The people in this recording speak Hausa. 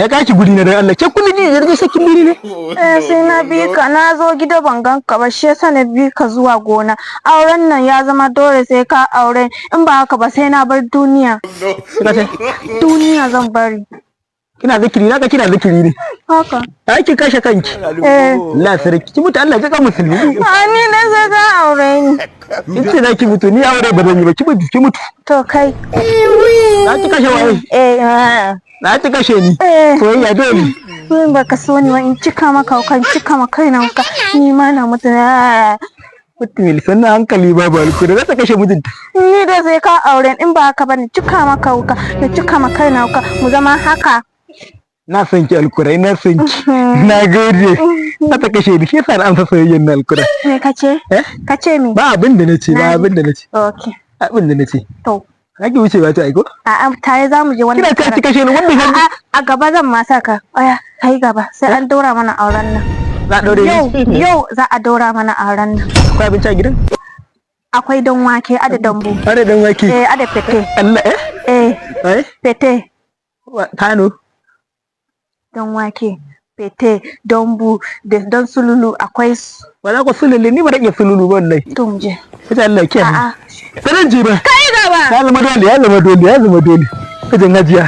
Ya kaki guri na dan Allah. Ke kullu ji yarda sakin biri ne. Sai na bi ka na zo gida ban ganka ba shi yasa na bi ka zuwa gona. Auren nan ya zama dole sai ka aure in ba haka ba sai na bar duniya. Duniya zan bari. Kina zikiri na ka kina zikiri ne. Haka. Ai ki kashe kanki. Allah sarki ki mutu Allah ya ga musulmi. Ni na sai ka aure ni. Kin ce za ki mutu ni aure ba zan yi ba ki mutu. To kai. Na ki kashe waye? Na ta kashe ni. Soyayya dole. Ni ba ka so ni ba in cika maka kan cika maka kaina ka ni ma na mutu na. Mutum sannan hankali ba alkura za ta kashe mijinta. Ni da sai ka aure in ba haka ba ni cika maka wuka ni cika maka kaina ka mu zama haka. Na san ki alkurai na san ki. Na gode. Za ta kashe ni shi yasa na amsa soyayyen na alkura. Me kace? Kace me? Ba abin da nace ba abin da nace. Okay. Abin da nace. To. Kake wucewa ta aiko? A'a tare za mu je wannan. Kina ta kashe ni wannan A'a a gaba zan ma saka. Aya kai gaba sai an daura mana auren nan. Za a daure ni. Yau za a daura mana auren nan. Akwai abinci a gidan? Akwai dan wake ada dambu. Ada dan wake. Ada fete. Allah Fete. Kano. Dan wake. Fete, dambu, da dan sululu akwai su. Wala ko sululu ni ba rage sululu ba wallahi. To mu je. Ita Allah ke. A'a. Sanan ji ba. Kai gaba. Ya zama dole. Kajin hajiya.